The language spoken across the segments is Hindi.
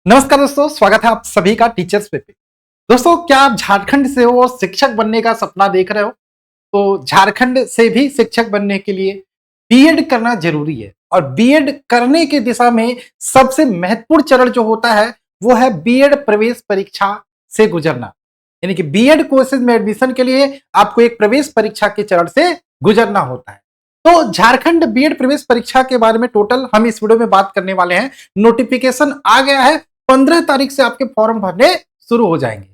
नमस्कार दोस्तों, स्वागत है आप सभी का टीचर्स पे। दोस्तों, क्या आप झारखंड से हो, शिक्षक बनने का सपना देख रहे हो? तो झारखंड से भी शिक्षक बनने के लिए बीएड करना जरूरी है और बीएड करने की दिशा में सबसे महत्वपूर्ण चरण जो होता है वो है बीएड प्रवेश परीक्षा से गुजरना। यानी कि बीएड कोर्सेज में एडमिशन के लिए आपको एक प्रवेश परीक्षा के चरण से गुजरना होता है। तो झारखंड बीएड प्रवेश परीक्षा के बारे में टोटल हम इस वीडियो में बात करने वाले हैं। नोटिफिकेशन आ गया है, 15 तारीख से आपके फॉर्म भरने शुरू हो जाएंगे।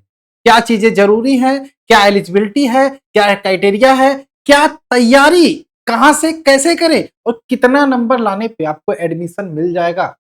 क्या चीजें जरूरी है, क्या एलिजिबिलिटी है, क्या क्राइटेरिया है, क्या तैयारी कहां से कैसे करें और कितना नंबर लाने पे आपको एडमिशन मिल जाएगा,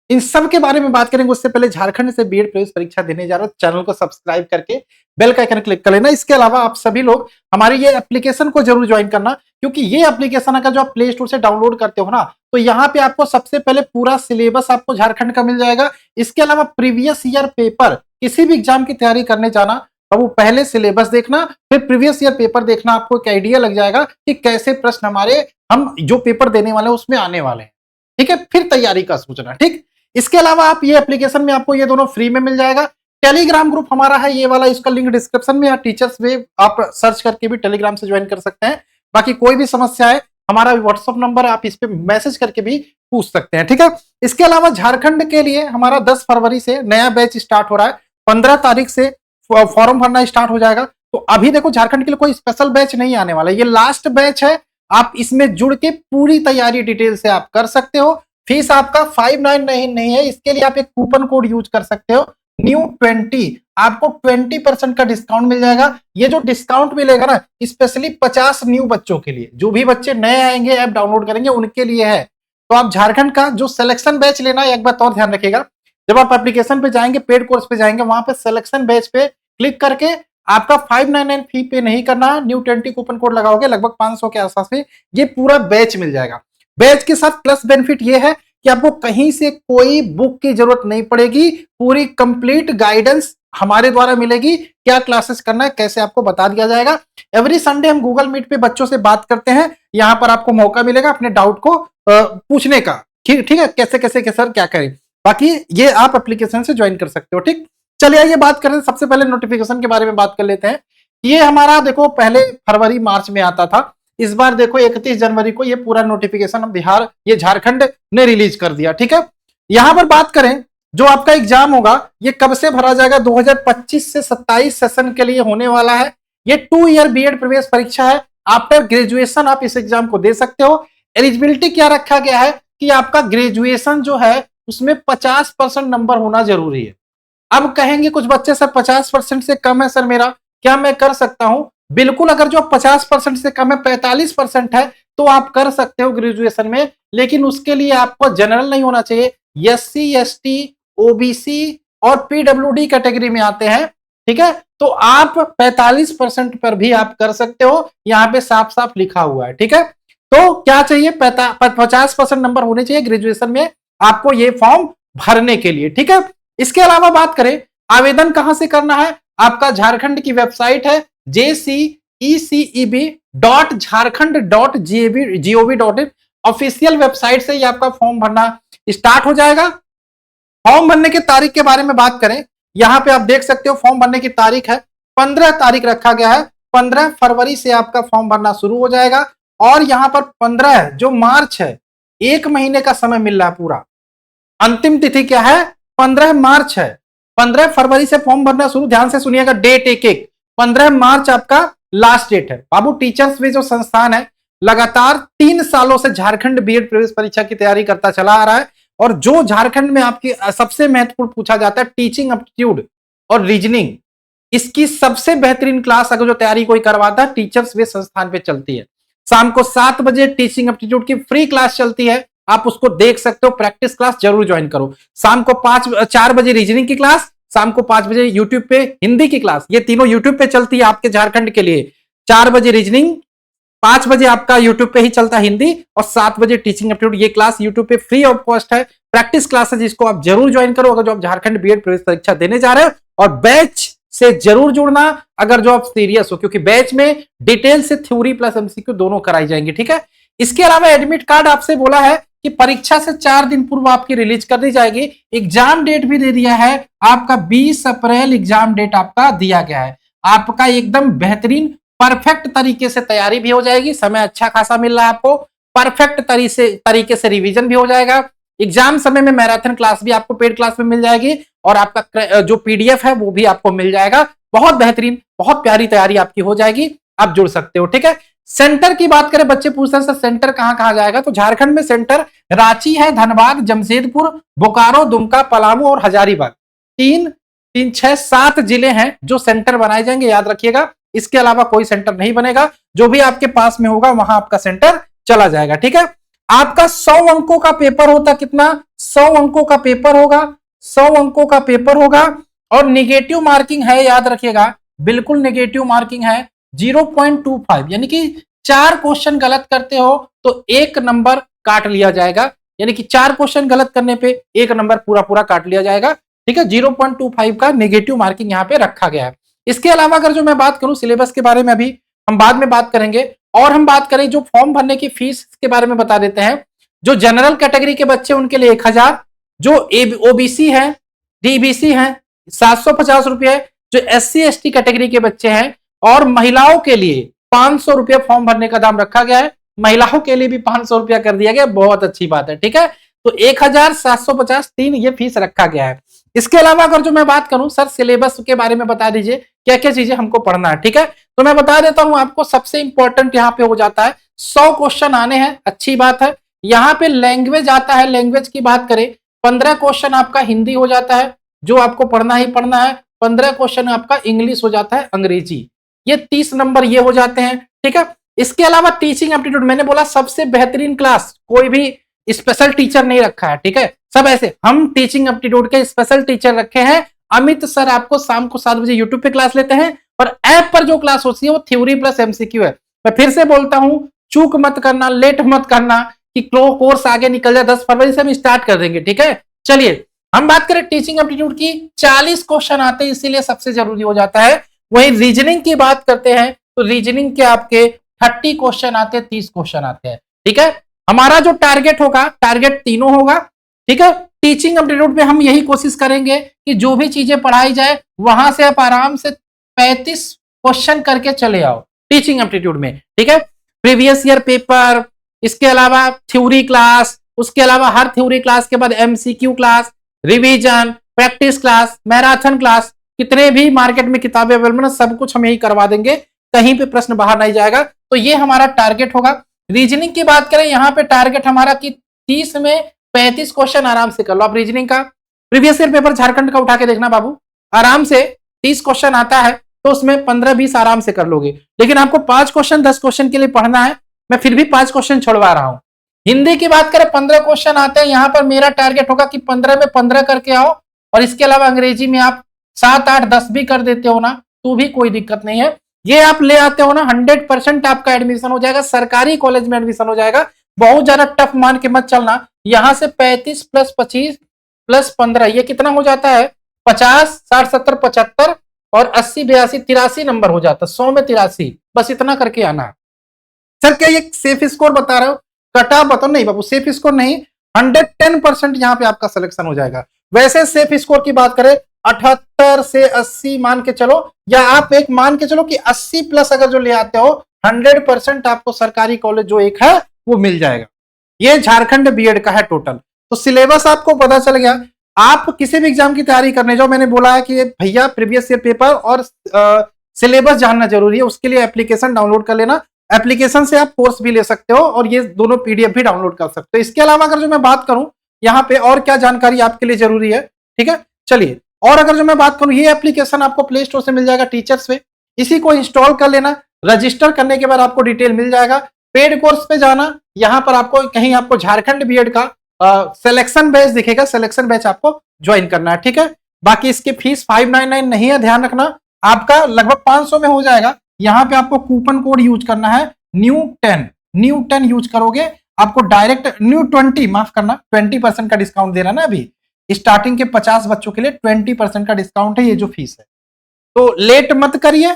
इन सब के बारे में बात करेंगे। उससे पहले झारखंड से बीएड प्रवेश परीक्षा देने जा रहे हो, चैनल को सब्सक्राइब करके बेल का आइकन क्लिक कर लेना। इसके अलावा आप सभी लोग हमारे ये एप्लीकेशन को जरूर ज्वाइन करना, क्योंकि ये एप्लीकेशन अगर जो आप प्ले स्टोर से डाउनलोड करते हो ना, तो यहाँ पे आपको सबसे पहले पूरा सिलेबस आपको झारखंड का मिल जाएगा। इसके अलावा प्रीवियस ईयर पेपर, किसी भी एग्जाम की तैयारी करने जाना तो वो पहले सिलेबस देखना, फिर प्रीवियस ईयर पेपर देखना, आपको एक आइडिया लग जाएगा कि कैसे प्रश्न हमारे हम जो पेपर देने वाले हैं उसमें आने वाले हैं। ठीक है, फिर तैयारी का सोचना। ठीक, इसके अलावा आप ये एप्लीकेशन में आपको ये दोनों फ्री में मिल जाएगा। टेलीग्राम ग्रुप हमारा है ये वाला, इसका लिंक डिस्क्रिप्शन में, या टीचर्स वे आप सर्च करके भी टेलीग्राम से ज्वाइन कर सकते हैं। बाकी कोई भी समस्या है, हमारा व्हाट्सएप नंबर है, आप इस पे मैसेज करके भी पूछ सकते हैं। ठीक है, इसके अलावा झारखंड के लिए हमारा 10 फरवरी से नया बैच स्टार्ट हो रहा है। 15 तारीख से फॉर्म भरना स्टार्ट हो जाएगा। तो अभी देखो, झारखंड के लिए कोई स्पेशल बैच नहीं आने वाला, ये लास्ट बैच है। आप इसमें जुड़ के पूरी तैयारी डिटेल से आप कर सकते हो। फीस आपका 59 नहीं है, इसके लिए आप एक कूपन कोड यूज कर सकते हो, NEW20। आपको 20% का डिस्काउंट मिल जाएगा। ये जो डिस्काउंट मिलेगा ना, स्पेशली 50 न्यू बच्चों के लिए, जो भी बच्चे नए आएंगे ऐप डाउनलोड करेंगे उनके लिए है। तो आप झारखंड का जो सिलेक्शन बैच लेना है, एक बात और ध्यान रखिएगा, जब आप एप्लीकेशन पे जाएंगे, पेड कोर्स पे जाएंगे, वहां पे सिलेक्शन बैच पे क्लिक करके आपका 599 फी पे नहीं करना, NEW20 कूपन कोड लगाओगे, लगभग 500 के आसपास में ये पूरा बैच मिल जाएगा। बैच के साथ प्लस बेनिफिट ये है कि आपको कहीं से कोई बुक की जरूरत नहीं पड़ेगी, पूरी कंप्लीट गाइडेंस हमारे द्वारा मिलेगी। क्या क्लासेस करना है, कैसे आपको बता दिया जाएगा। एवरी संडे हम गूगल मीट पे बच्चों से बात करते हैं, यहां पर आपको मौका मिलेगा अपने डाउट को पूछने का। ठीक है, कैसे कैसे सर क्या करें। बाकी ये आप एप्लीकेशन से ज्वाइन कर सकते हो। ठीक, चलिए ये बात करें, सबसे पहले नोटिफिकेशन के बारे में बात कर लेते हैं। ये हमारा देखो पहले फरवरी मार्च में आता था, इस बार देखो 31 जनवरी को ये पूरा नोटिफिकेशन बिहार, ये झारखंड ने रिलीज कर दिया। ठीक है, यहां पर बात करें जो आपका एग्जाम होगा ये कब से भरा जाएगा, 2025 से 27 सेशन के लिए होने वाला है। ये 2 ईयर बीएड प्रवेश परीक्षा है। आफ्टर ग्रेजुएशन आप इस एग्जाम को दे सकते हो। एलिजिबिलिटी क्या रखा गया है कि आपका ग्रेजुएशन जो है उसमें 50% नंबर होना जरूरी है। अब कहेंगे कुछ बच्चे, सर 50% से कम है सर मेरा, क्या मैं कर सकता हूं? बिल्कुल, अगर जो 50% से कम है, 45% है, तो आप कर सकते हो ग्रेजुएशन में, लेकिन उसके लिए आपको जनरल नहीं होना चाहिए। SC ST OBC और PWD कैटेगरी में आते हैं। ठीक है, तो आप 45% पर भी आप कर सकते हो, यहां पे साफ साफ लिखा हुआ है। ठीक है, तो क्या चाहिए, 50% नंबर होने चाहिए ग्रेजुएशन में आपको ये फॉर्म भरने के लिए। ठीक है, इसके अलावा बात करें आवेदन कहां से करना है, आपका झारखंड की वेबसाइट है jceceb.jharkhand.gov.in, ऑफिशियल वेबसाइट से ये आपका फॉर्म भरना स्टार्ट हो जाएगा। फॉर्म भरने की तारीख के बारे में बात करें, यहां पे आप देख सकते हो फॉर्म भरने की तारीख है 15 तारीख रखा गया है। 15 फरवरी से आपका फॉर्म भरना शुरू हो जाएगा और यहां पर 15 जो मार्च है, 1 महीने का समय मिल रहा है पूरा। अंतिम तिथि क्या है, 15 मार्च है। 15 फरवरी से फॉर्म भरना शुरू, ध्यान से सुनिएगा डेट एक एक। 15 मार्च आपका लास्ट डेट है। बाबू टीचर्स वे जो संस्थान है लगातार 3 सालों से झारखंड बीएड प्रवेश परीक्षा की तैयारी करता चला आ रहा है, और जो झारखंड में आपकी सबसे महत्वपूर्ण पूछा जाता है टीचिंग एप्टीट्यूड और रीजनिंग, इसकी सबसे बेहतरीन क्लास अगर जो तैयारी कोई करवाता है टीचर्स वे संस्थान पे चलती है। शाम को 7 बजे टीचिंग एप्टीट्यूड की फ्री क्लास चलती है, आप उसको देख सकते हो। प्रैक्टिस क्लास जरूर ज्वाइन करो। शाम को 4 बजे रीजनिंग की क्लास, शाम को 5 बजे यूट्यूब पे हिंदी की क्लास, ये तीनों यूट्यूब पे चलती है आपके झारखंड के लिए। 4 बजे रीजनिंग, 5 बजे आपका यूट्यूब पे ही चलता है हिंदी, और 7 बजे टीचिंग एप्टीट्यूड। ये क्लास यूट्यूब पे फ्री ऑफ कॉस्ट है, प्रैक्टिस क्लास है, जिसको आप जरूर ज्वाइन करो अगर जो आप झारखंड बीएड प्रवेश परीक्षा देने जा रहे हो। और बैच से जरूर जुड़ना अगर जो आप सीरियस हो, क्योंकि बैच में डिटेल से थ्योरी प्लस एमसीक्यू दोनों कराई जाएंगी। ठीक है, इसके अलावा एडमिट कार्ड आपसे बोला है कि परीक्षा से 4 दिन पूर्व आपकी रिलीज कर दी जाएगी। एग्जाम डेट भी दे दिया है आपका 20 अप्रैल एग्जाम डेट आपका दिया गया है। आपका एकदम बेहतरीन परफेक्ट तरीके से तैयारी भी हो जाएगी, समय अच्छा खासा मिल रहा है आपको, परफेक्ट तरीके से रिवीजन भी हो जाएगा। एग्जाम समय में मैराथन क्लास भी आपको पेड क्लास में मिल जाएगी और आपका जो पीडीएफ है वो भी आपको मिल जाएगा। बहुत बेहतरीन, बहुत प्यारी तैयारी आपकी हो जाएगी, आप जुड़ सकते हो। ठीक है, सेंटर की बात करें, बच्चे पूछते हैं सर सेंटर कहां कहां जाएगा, तो झारखंड में सेंटर रांची है, धनबाद, जमशेदपुर, बोकारो, दुमका, पलामू और हजारीबाग, 7 जिले हैं जो सेंटर बनाए जाएंगे, याद रखिएगा। इसके अलावा कोई सेंटर नहीं बनेगा, जो भी आपके पास में होगा वहां आपका सेंटर चला जाएगा। ठीक है, आपका 100 अंकों का पेपर होता, कितना, 100 अंकों का पेपर होगा, 100 अंकों का पेपर होगा और निगेटिव मार्किंग है, याद रखिएगा, बिल्कुल निगेटिव मार्किंग है 0.25, यानी कि 4 क्वेश्चन गलत करते हो तो 1 नंबर काट लिया जाएगा, यानी कि 4 क्वेश्चन गलत करने पे 1 नंबर पूरा पूरा काट लिया जाएगा। ठीक है, 0.25 का नेगेटिव मार्किंग यहाँ पे रखा गया है। इसके अलावा अगर जो मैं बात करूं सिलेबस के बारे में, अभी हम बाद में बात करेंगे, और हम बात करें जो फॉर्म भरने की फीस के बारे में बता देते हैं। जो जनरल कैटेगरी के बच्चे उनके लिए 1000, जो ओबीसी है, डीबीसी है 750 रुपए, जो एससी एसटी कैटेगरी के बच्चे हैं, और महिलाओं के लिए 500 रुपया फॉर्म भरने का दाम रखा गया है। महिलाओं के लिए भी 500 रुपया कर दिया गया, बहुत अच्छी बात है। ठीक है, तो 1750 3 ये फीस रखा गया है। इसके अलावा अगर जो मैं बात करूं सर सिलेबस के बारे में बता दीजिए क्या क्या चीजें हमको पढ़ना है। ठीक है, तो मैं बता देता हूं आपको, सबसे इंपॉर्टेंट यहाँ पे हो जाता है 100 क्वेश्चन आने हैं, अच्छी बात है। यहाँ पे लैंग्वेज आता है, लैंग्वेज की बात करें 15 क्वेश्चन आपका हिंदी हो जाता है, जो आपको पढ़ना ही पढ़ना है। 15 क्वेश्चन आपका इंग्लिश हो जाता है, अंग्रेजी, ये 30 नंबर ये हो जाते हैं। ठीक है, इसके अलावा टीचिंग एप्टीट्यूड, मैंने बोला सबसे बेहतरीन क्लास, कोई भी स्पेशल टीचर नहीं रखा है। ठीक है, सब ऐसे, हम टीचिंग एप्टीट्यूड के स्पेशल टीचर रखे हैं। अमित सर आपको शाम को 7 बजे यूट्यूब पे क्लास लेते हैं, और ऐप पर जो क्लास होती है वो थ्योरी प्लस एमसीक्यू है। मैं फिर से बोलता हूं, चूक मत करना, लेट मत करना कि कोर्स आगे निकल जाए। 10 फरवरी से हम स्टार्ट कर देंगे। ठीक है, चलिए हम बात करें टीचिंग एप्टीट्यूड की, 40 क्वेश्चन आते हैं, इसीलिए सबसे जरूरी हो जाता है। वही रीजनिंग की बात करते हैं तो रीजनिंग के आपके 30 क्वेश्चन आते हैं, 30 क्वेश्चन आते हैं। ठीक है, हमारा जो टारगेट होगा, टारगेट तीनों होगा। ठीक है, टीचिंग एप्टीट्यूड पे हम यही कोशिश करेंगे कि जो भी चीजें पढ़ाई जाए वहां से आप आराम से 35 क्वेश्चन करके चले आओ टीचिंग एप्टीट्यूड में। ठीक है, प्रीवियस ईयर पेपर, इसके अलावा थ्योरी क्लास, उसके अलावा हर थ्योरी क्लास के बाद MCQ class, revision, practice class, marathon class, कितने भी मार्केट में किताबें अवेलेबल है सब कुछ हम यही करवा देंगे, कहीं पे प्रश्न बाहर नहीं जाएगा। तो ये हमारा टारगेट होगा। रीजनिंग की बात करें, यहाँ पे टारगेट हमारा कि 30 में 35 क्वेश्चन आराम से कर लो आप रीजनिंग का। प्रीवियस ईयर पेपर झारखंड का उठा के देखना बाबू, आराम से 30 क्वेश्चन आता है तो उसमें 15-20 आराम से कर लोगे। लेकिन आपको 5 क्वेश्चन 10 क्वेश्चन के लिए पढ़ना है, मैं फिर भी 5 क्वेश्चन छोड़वा रहा हूं। हिंदी की बात करें 15 क्वेश्चन आते हैं, यहां पर मेरा टारगेट होगा कि 15 में 15 करके आओ। और इसके अलावा अंग्रेजी में आप 7, 8, 10 भी कर देते हो ना तो भी कोई दिक्कत नहीं है। ये आप ले आते हो ना 100% आपका एडमिशन हो जाएगा, सरकारी कॉलेज में एडमिशन हो जाएगा। बहुत ज्यादा टफ मान के मत चलना। यहां से 35 + 25 + 15 ये कितना हो जाता है, 50, 60, 70, 75 और 80, 82, 83 नंबर हो जाता है। 100 में 83, बस इतना करके आना। सर क्या ये सेफ स्कोर बता रहे हो, कट ऑफ बताओ? नहीं बाबू, सेफ स्कोर नहीं, 110% यहाँ पे आपका सिलेक्शन हो जाएगा। वैसे सेफ स्कोर की बात करें 78 से 80 मान के चलो, या आप एक मान के चलो कि 80+ अगर जो ले आते हो 100% आपको सरकारी कॉलेज जो एक है वो मिल जाएगा। ये झारखंड बीएड का है टोटल। तो सिलेबस आपको पता चल गया। आप किसी भी एग्जाम की तैयारी करने जाओ, मैंने बोला है कि भैया प्रीवियस ईयर पेपर और सिलेबस जानना जरूरी है, उसके लिए एप्लीकेशन डाउनलोड कर लेना। एप्लीकेशन से आप कोर्स भी ले सकते हो और ये दोनों पीडीएफ भी डाउनलोड कर सकते हो। इसके अलावा अगर जो मैं बात करूं यहाँ पे और क्या जानकारी आपके लिए जरूरी है, ठीक है, चलिए। और अगर जो मैं बात करूं, ये एप्लीकेशन आपको प्ले स्टोर से मिल जाएगा टीचर्स पे, इसी को इंस्टॉल कर लेना। रजिस्टर करने के बाद आपको डिटेल मिल जाएगा। पेड कोर्स पे जाना, यहाँ पर आपको कहीं आपको झारखंड बीएड का सिलेक्शन बैच दिखेगा, सिलेक्शन बैच आपको ज्वाइन करना है, ठीक है। बाकी इसकी फीस 599 नहीं है, ध्यान रखना, आपका लगभग 500 में हो जाएगा। यहाँ पे आपको कूपन कोड यूज करना है न्यू10 यूज करोगे, आपको डायरेक्ट न्यू20 माफ करना 20% का डिस्काउंट दे रहा है ना अभी, स्टार्टिंग के 50 बच्चों के लिए 20% का डिस्काउंट है, ये जो फीस है। तो लेट मत करिए,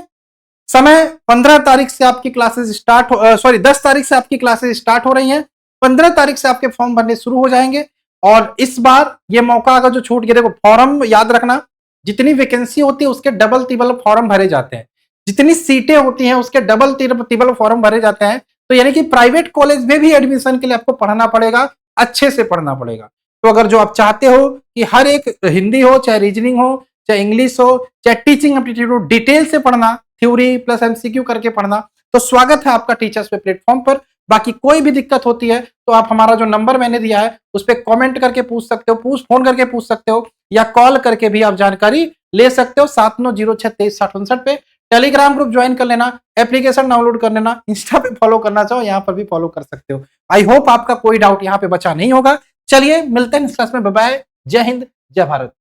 समय 15 तारीख से आपकी क्लासेस स्टार्ट हो, सॉरी 10 तारीख से आपकी क्लासेस स्टार्ट हो रही हैं। 15 तारीख से आपके फॉर्म भरने शुरू हो जाएंगे। और इस बार ये मौका अगर जो छूट गया, देखो फॉर्म याद रखना, जितनी वैकेंसी होती है उसके डबल तिबल फॉर्म भरे जाते हैं, जितनी सीटें होती हैं उसके डबल तिबल फॉर्म भरे जाते हैं। तो यानी कि प्राइवेट कॉलेज में भी एडमिशन के लिए आपको पढ़ना पड़ेगा, अच्छे से पढ़ना पड़ेगा। तो अगर जो आप चाहते हो कि हर एक, हिंदी हो चाहे रीजनिंग हो चाहे इंग्लिश हो चाहे टीचिंग एप्टीट्यूड हो, डिटेल से पढ़ना, थ्योरी प्लस एमसीक्यू करके पढ़ना, तो स्वागत है आपका टीचर्स पे प्लेटफॉर्म पर। बाकी कोई भी दिक्कत होती है तो आप हमारा जो नंबर मैंने दिया है उस पर कमेंट करके पूछ सकते हो, फोन करके पूछ सकते हो, या कॉल करके भी आप जानकारी ले सकते हो 7906236059 पे। टेलीग्राम ग्रुप ज्वाइन कर लेना, एप्लीकेशन डाउनलोड कर लेना, इंस्टा पे फॉलो करना चाहो यहाँ पर भी फॉलो कर सकते हो। आई होप आपका कोई डाउट यहाँ पे बचा नहीं होगा। चलिए मिलते हैं नेक्स्ट क्लास में, बाय बाय, जय हिंद जय भारत।